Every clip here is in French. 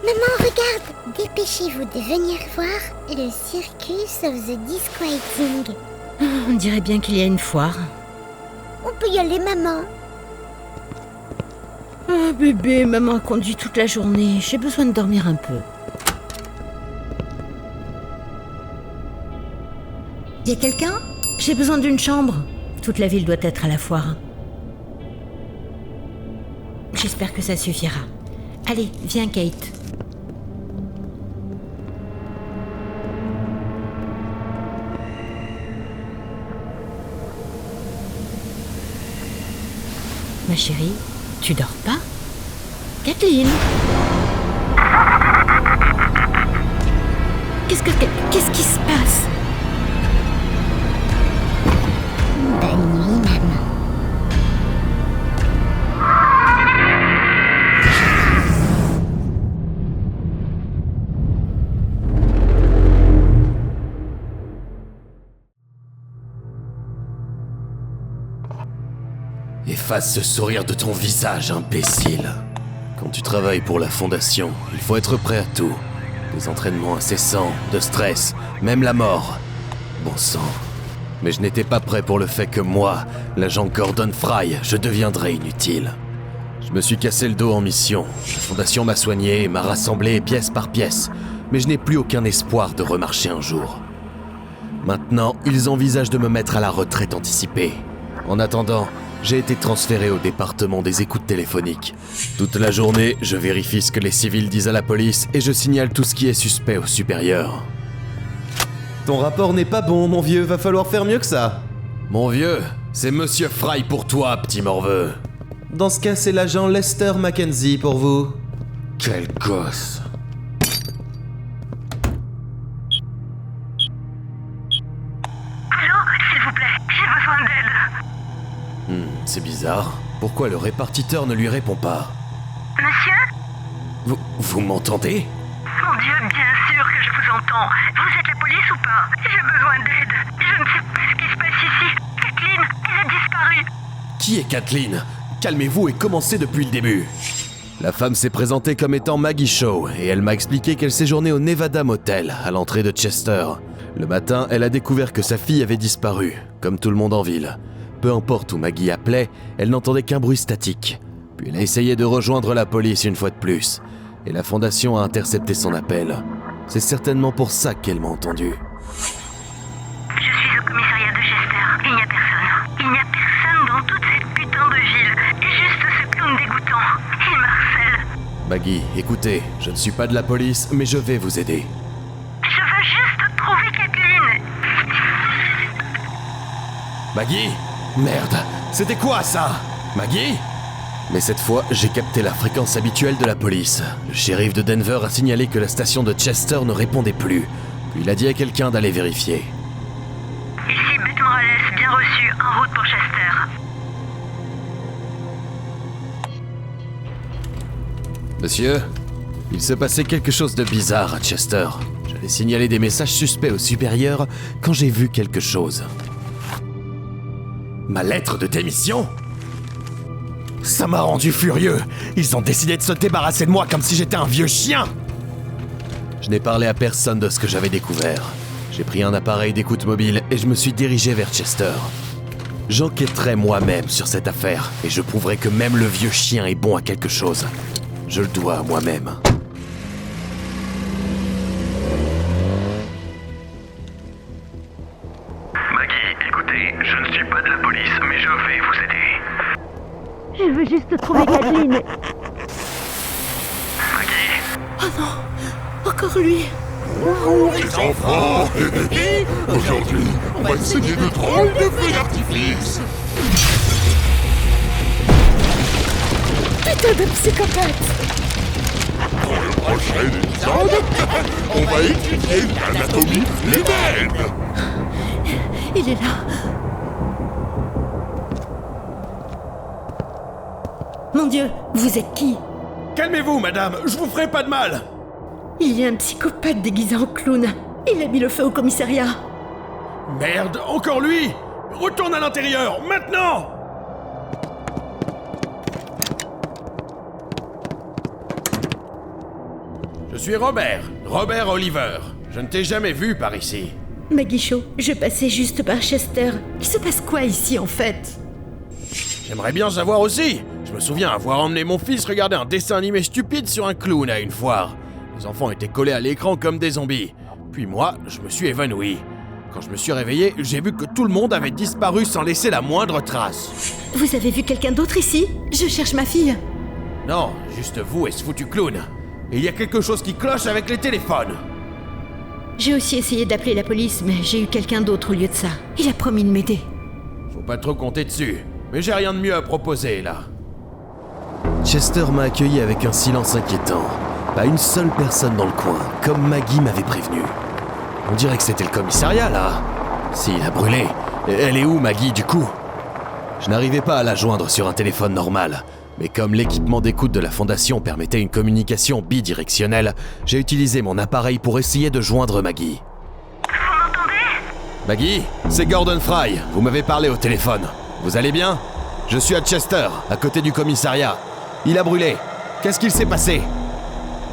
Maman, regarde! Dépêchez-vous de venir voir le Circus of the Disquieting. On dirait bien qu'il y a une foire. On peut y aller, maman. Ah, bébé, maman a conduit toute la journée. J'ai besoin de dormir un peu. Y a quelqu'un? J'ai besoin d'une chambre. Toute la ville doit être à la foire. J'espère que ça suffira. Allez, viens, Kate. Ma chérie, tu dors pas? Kathleen? Qu'est-ce qui se passe? Bonne nuit, maman. Efface ce sourire de ton visage, imbécile. Quand tu travailles pour la Fondation, il faut être prêt à tout. Des entraînements incessants, de stress, même la mort. Bon sang. Mais je n'étais pas prêt pour le fait que moi, l'agent Gordon Fry, je deviendrais inutile. Je me suis cassé le dos en mission. La Fondation m'a soigné et m'a rassemblé pièce par pièce. Mais je n'ai plus aucun espoir de remarcher un jour. Maintenant, ils envisagent de me mettre à la retraite anticipée. En attendant, j'ai été transféré au département des écoutes téléphoniques. Toute la journée, je vérifie ce que les civils disent à la police et je signale tout ce qui est suspect aux supérieurs. Ton rapport n'est pas bon, mon vieux, va falloir faire mieux que ça. Mon vieux, c'est Monsieur Fry pour toi, petit morveux. Dans ce cas, c'est l'agent Lester Mackenzie pour vous. Quel gosse. Allô, s'il vous plaît, j'ai besoin d'aide. C'est bizarre. Pourquoi le répartiteur ne lui répond pas? Monsieur? Vous m'entendez? Mon Dieu, bien sûr que je vous entends. Vous êtes la police ou pas? J'ai besoin d'aide. Je ne sais pas ce qui se passe ici. Kathleen, elle a disparu. Qui est Kathleen? Calmez-vous et commencez depuis le début. La femme s'est présentée comme étant Maggie Shaw et elle m'a expliqué qu'elle séjournait au Nevada Motel, à l'entrée de Chester. Le matin, elle a découvert que sa fille avait disparu, comme tout le monde en ville. Peu importe où Maggie appelait, elle n'entendait qu'un bruit statique. Puis elle a essayé de rejoindre la police une fois de plus. Et la Fondation a intercepté son appel. C'est certainement pour ça qu'elle m'a entendu. Je suis au commissariat de Chester. Il n'y a personne. Il n'y a personne dans toute cette putain de ville. Et juste ce clown dégoûtant. Il m'harcèle. Maggie, écoutez, je ne suis pas de la police, mais je vais vous aider. Je veux juste trouver Kathleen. Maggie? Merde, c'était quoi ça? Maggie? Mais cette fois, j'ai capté la fréquence habituelle de la police. Le shérif de Denver a signalé que la station de Chester ne répondait plus. Puis il a dit à quelqu'un d'aller vérifier. Ici Beth Morales, bien reçu, en route pour Chester. Monsieur, il se passait quelque chose de bizarre à Chester. J'allais signaler des messages suspects aux supérieurs quand j'ai vu quelque chose. Ma lettre de démission? Ça m'a rendu furieux. Ils ont décidé de se débarrasser de moi comme si j'étais un vieux chien. Je n'ai parlé à personne de ce que j'avais découvert. J'ai pris un appareil d'écoute mobile et je me suis dirigé vers Chester. J'enquêterai moi-même sur cette affaire et je prouverai que même le vieux chien est bon à quelque chose. Je le dois à moi-même. Maggie, écoutez, je ne suis pas de la police, mais je vais vous aider. Je veux juste trouver Kathleen. Maggie? Oh non, encore lui. Bonjour les enfants. Aujourd'hui, on va essayer de drôles de feux d'artifice. Putain de psychopathe! Dans le prochain épisode, on va étudier l'anatomie humaine. Il est là. Mon Dieu, vous êtes qui? Calmez-vous, madame, je vous ferai pas de mal. Il y a un psychopathe déguisé en clown. Il a mis le feu au commissariat. Merde, encore lui. Retourne à l'intérieur, maintenant. Je suis Robert Oliver. Je ne t'ai jamais vu par ici. Maggie Shaw, je passais juste par Chester. Il se passe quoi ici en fait? J'aimerais bien savoir aussi. Je me souviens avoir emmené mon fils regarder un dessin animé stupide sur un clown à une foire. Les enfants étaient collés à l'écran comme des zombies. Puis moi, je me suis évanoui. Quand je me suis réveillé, j'ai vu que tout le monde avait disparu sans laisser la moindre trace. Vous avez vu quelqu'un d'autre ici? Je cherche ma fille. Non, juste vous et ce foutu clown. Et il y a quelque chose qui cloche avec les téléphones. J'ai aussi essayé d'appeler la police, mais j'ai eu quelqu'un d'autre au lieu de ça. Il a promis de m'aider. Faut pas trop compter dessus. Mais j'ai rien de mieux à proposer, là. Chester m'a accueilli avec un silence inquiétant. Pas une seule personne dans le coin, comme Maggie m'avait prévenu. On dirait que c'était le commissariat, là. S'il a brûlé, elle est où, Maggie, du coup? Je n'arrivais pas à la joindre sur un téléphone normal, mais comme l'équipement d'écoute de la Fondation permettait une communication bidirectionnelle, j'ai utilisé mon appareil pour essayer de joindre Maggie. Vous m'entendez? Maggie, c'est Gordon Fry, vous m'avez parlé au téléphone. Vous allez bien? Je suis à Chester, à côté du commissariat. Il a brûlé. Qu'est-ce qu'il s'est passé?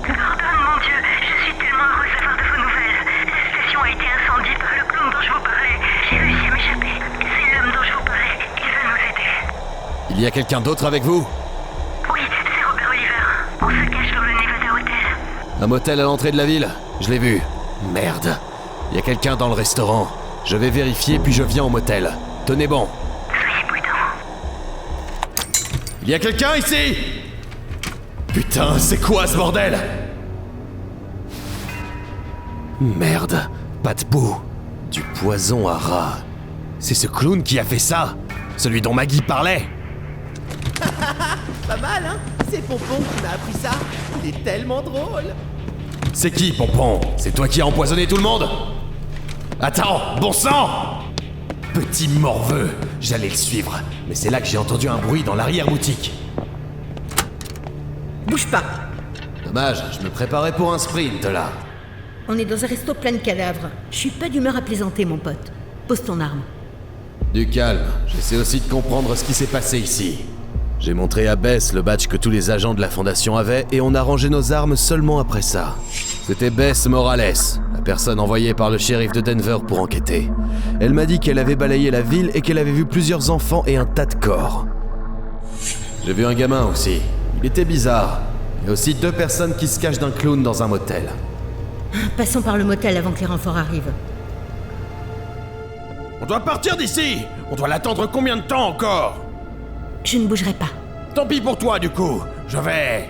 Gordon, mon Dieu, je suis tellement heureuse d'avoir de vos nouvelles. La station a été incendiée par le clown dont je vous parlais. J'ai réussi à m'échapper. C'est l'homme dont je vous parlais. Il veut nous aider. Il y a quelqu'un d'autre avec vous? Oui, c'est Robert Oliver. On se cache dans le Nevada Hotel. Un motel à l'entrée de la ville? Je l'ai vu. Merde. Il y a quelqu'un dans le restaurant. Je vais vérifier puis je viens au motel. Tenez bon. Soyez prudents. Il y a quelqu'un ici? Putain, c'est quoi ce bordel? Merde, pas de boue. Du poison à rat. C'est ce clown qui a fait ça? Celui dont Maggie parlait? Pas mal, hein? C'est Pompon qui m'a appris ça. Il est tellement drôle. C'est qui, Pompon? C'est toi qui as empoisonné tout le monde? Attends, bon sang! Petit morveux, j'allais le suivre, mais c'est là que j'ai entendu un bruit dans l'arrière-boutique. Bouge pas. Dommage, je me préparais pour un sprint, là. On est dans un resto plein de cadavres. Je suis pas d'humeur à plaisanter, mon pote. Pose ton arme. Du calme, j'essaie aussi de comprendre ce qui s'est passé ici. J'ai montré à Bess le badge que tous les agents de la Fondation avaient et on a rangé nos armes seulement après ça. C'était Bess Morales, la personne envoyée par le shérif de Denver pour enquêter. Elle m'a dit qu'elle avait balayé la ville et qu'elle avait vu plusieurs enfants et un tas de corps. J'ai vu un gamin aussi. Il était bizarre. Il y a aussi 2 personnes qui se cachent d'un clown dans un motel. Passons par le motel avant que les renforts arrivent. On doit partir d'ici. On doit l'attendre combien de temps encore? Je ne bougerai pas. Tant pis pour toi, du coup. Je vais...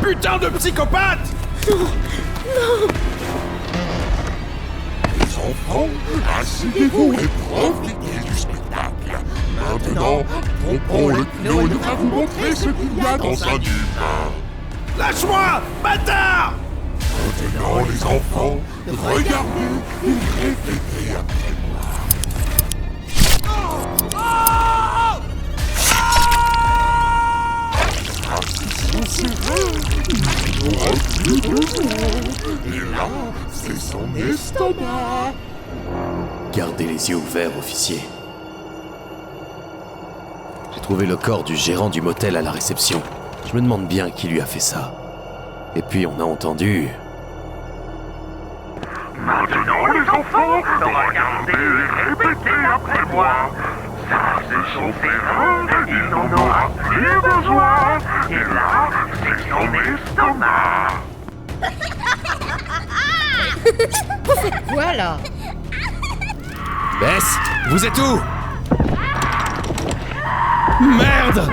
Putain de psychopathe! Les enfants, asseyez-vous et profitez du spectacle. Maintenant, Pompon le clown va vous montrer ce qu'il y a dans un humain. Lâche-moi, bâtard! Maintenant, les enfants, regardez et répétez après moi. Sa position serrée, il n'aura plus besoin. Et là, c'est son estomac. Gardez les yeux ouverts, officier. J'ai trouvé le corps du gérant du motel à la réception. Je me demande bien qui lui a fait ça. Et puis on a entendu... Maintenant, les enfants, regardez et répétez après moi. Ça, c'est son terrain, il n'en aura plus besoin. Et là, c'est son estomac. Vous faites quoi, là? Bess, vous êtes où? Merde!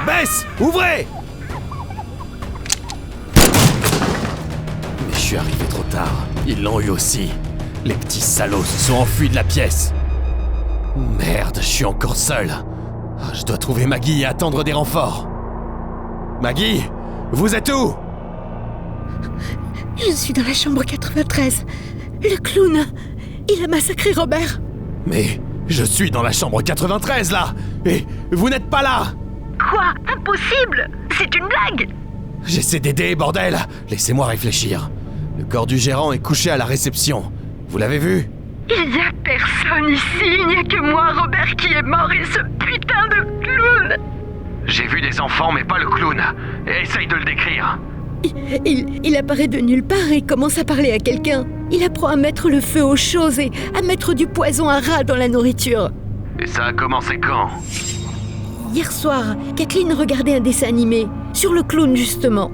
Bess, ouvrez! Mais je suis arrivé trop tard. Ils l'ont eu aussi. Les petits salauds se sont enfuis de la pièce. Merde, je suis encore seul. Je dois trouver Maggie et attendre des renforts. Maggie, vous êtes où? Je suis dans la chambre 93. Le clown, il a massacré Robert. Mais je suis dans la chambre 93 là. Et vous n'êtes pas là. Quoi? Impossible! C'est une blague! J'essaie d'aider, bordel. Laissez-moi réfléchir. Le corps du gérant est couché à la réception. Vous l'avez vu? Il n'y a personne ici, il n'y a que moi, Robert, qui est mort et ce putain de clown! J'ai vu des enfants, mais pas le clown. Essaye de le décrire. Il apparaît de nulle part et commence à parler à quelqu'un. Il apprend à mettre le feu aux choses et à mettre du poison à rat dans la nourriture. Et ça a commencé quand? Hier soir, Kathleen regardait un dessin animé, sur le clown justement.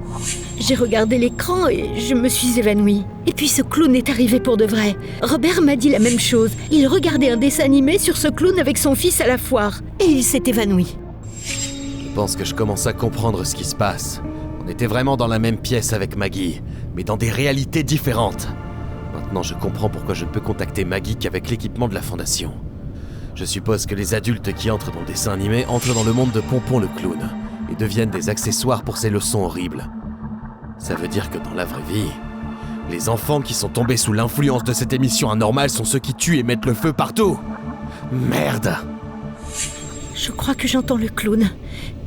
J'ai regardé l'écran et je me suis évanouie. Et puis ce clown est arrivé pour de vrai. Robert m'a dit la même chose. Il regardait un dessin animé sur ce clown avec son fils à la foire. Et il s'est évanoui. Je pense que je commence à comprendre ce qui se passe. On était vraiment dans la même pièce avec Maggie, mais dans des réalités différentes. Maintenant, je comprends pourquoi je ne peux contacter Maggie qu'avec l'équipement de la Fondation. Je suppose que les adultes qui entrent dans le dessin animé entrent dans le monde de Pompon le clown et deviennent des accessoires pour ces leçons horribles. Ça veut dire que dans la vraie vie, les enfants qui sont tombés sous l'influence de cette émission anormale sont ceux qui tuent et mettent le feu partout. Merde! Je crois que j'entends le clown.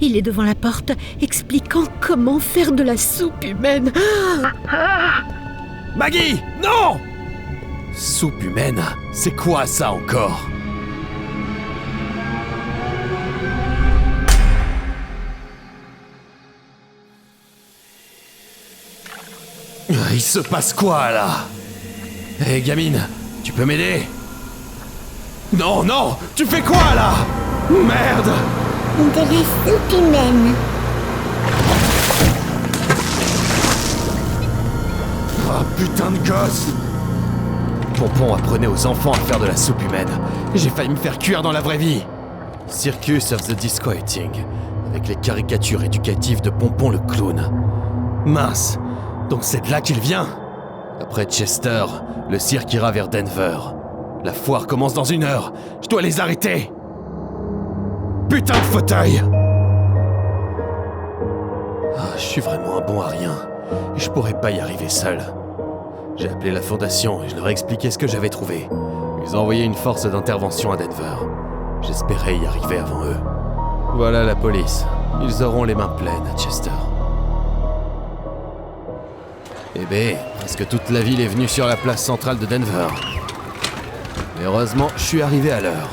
Il est devant la porte, expliquant comment faire de la soupe humaine. Maggie, non! Soupe humaine, c'est quoi ça encore? Il se passe quoi là? Hé gamine, tu peux m'aider? Non, non, tu fais quoi là? Merde! De la soupe humaine. Oh putain de gosse! Pompon apprenait aux enfants à faire de la soupe humaine. J'ai failli me faire cuire dans la vraie vie. Circus of the Disquieting, avec les caricatures éducatives de Pompon le clown. Mince, donc c'est de là qu'il vient? Après Chester, le cirque ira vers Denver. La foire commence dans 1 heure. Je dois les arrêter. Putain de fauteuil! Je suis vraiment un bon à rien. Et je pourrais pas y arriver seul. J'ai appelé la Fondation et je leur ai expliqué ce que j'avais trouvé. Ils ont envoyé une force d'intervention à Denver. J'espérais y arriver avant eux. Voilà la police. Ils auront les mains pleines à Chester. Eh ben, presque toute la ville est venue sur la place centrale de Denver. Mais heureusement, je suis arrivé à l'heure.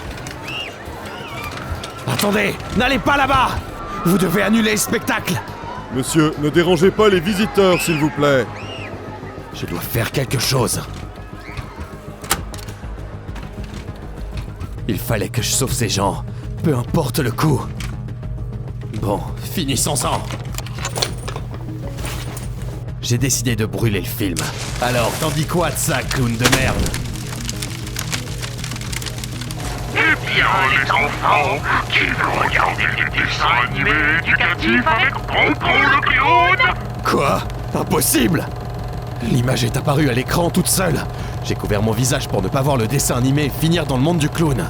Attendez, n'allez pas là-bas! Vous devez annuler le spectacle! Monsieur, ne dérangez pas les visiteurs, s'il vous plaît. Je dois faire quelque chose. Il fallait que je sauve ces gens, peu importe le coût. Bon, finissons-en. J'ai décidé de brûler le film. Alors, t'en dis quoi de ça, clown de merde? Eh bien, les enfants, qui veut regarder des dessins animés éducatifs avec Pompon le clown? Quoi? Impossible! L'image est apparue à l'écran toute seule. J'ai couvert mon visage pour ne pas voir le dessin animé et finir dans le monde du clown.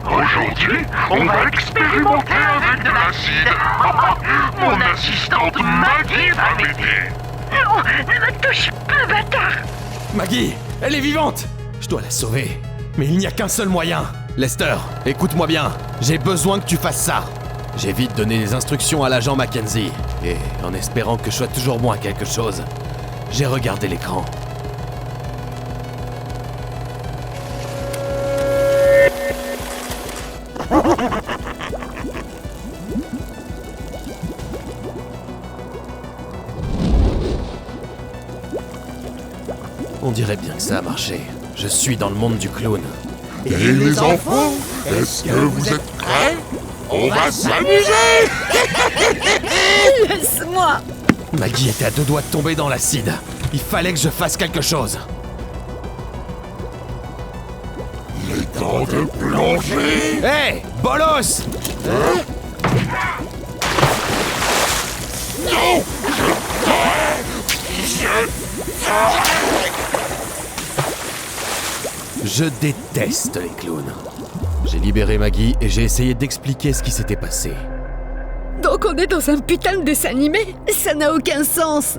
Aujourd'hui, on va expérimenter avec de l'acide. Mon assistante Maggie va m'aider. Non, ne me touche pas, bâtard! Maggie, elle est vivante! Je dois la sauver. Mais il n'y a qu'un seul moyen. Lester, écoute-moi bien. J'ai besoin que tu fasses ça. J'ai vite donné les instructions à l'agent Mackenzie. Et en espérant que je sois toujours bon à quelque chose, j'ai regardé l'écran. On dirait bien que ça a marché. Je suis dans le monde du clown. Et les enfants, est-ce que vous êtes prêts? On va s'amuser! Laisse-moi! Maggie était à 2 doigts de tomber dans l'acide. Il fallait que je fasse quelque chose. Il est temps de plonger! Hé, bolos! Non! Je déteste les clowns. J'ai libéré Maggie et j'ai essayé d'expliquer ce qui s'était passé. Donc on est dans un putain de dessin animé? Ça n'a aucun sens!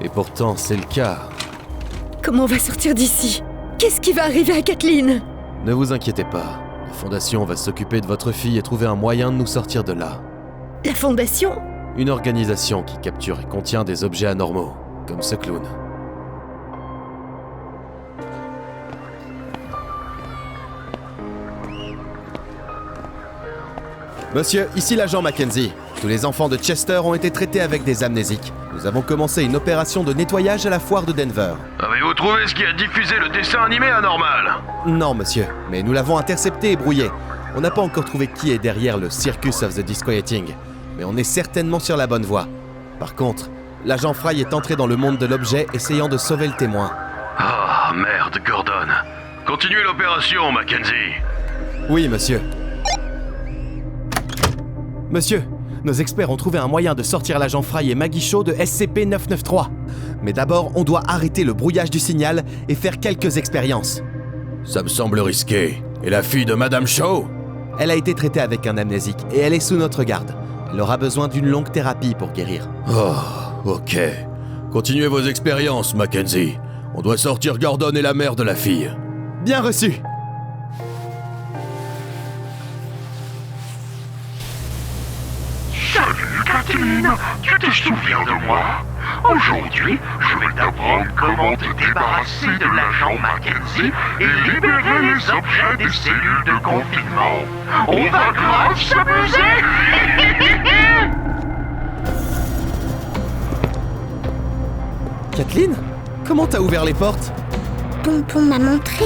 Et pourtant, c'est le cas. Comment on va sortir d'ici? Qu'est-ce qui va arriver à Kathleen? Ne vous inquiétez pas. La Fondation va s'occuper de votre fille et trouver un moyen de nous sortir de là. La Fondation? Une organisation qui capture et contient des objets anormaux, comme ce clown. Monsieur, ici l'agent Mackenzie. Tous les enfants de Chester ont été traités avec des amnésiques. Nous avons commencé une opération de nettoyage à la foire de Denver. Avez-vous trouvé ce qui a diffusé le dessin animé anormal? Non, monsieur, mais nous l'avons intercepté et brouillé. On n'a pas encore trouvé qui est derrière le Circus of the Disquieting, mais on est certainement sur la bonne voie. Par contre, l'agent Fry est entré dans le monde de l'objet essayant de sauver le témoin. Ah, merde, Gordon. Continuez l'opération, Mackenzie. Oui, monsieur. Monsieur, nos experts ont trouvé un moyen de sortir l'agent Fry et Maggie Shaw de SCP-993. Mais d'abord, on doit arrêter le brouillage du signal et faire quelques expériences. Ça me semble risqué. Et la fille de Madame Shaw? Elle a été traitée avec un amnésique et elle est sous notre garde. Elle aura besoin d'une longue thérapie pour guérir. Oh, ok. Continuez vos expériences, Mackenzie. On doit sortir Gordon et la mère de la fille. Bien reçu! Salut, Kathleen. Tu te souviens de moi? Aujourd'hui, je vais t'apprendre comment te débarrasser de l'agent Mackenzie et libérer les objets des cellules de confinement. On va grave s'amuser! Kathleen? Comment t'as ouvert les portes? Pompon m'a montré.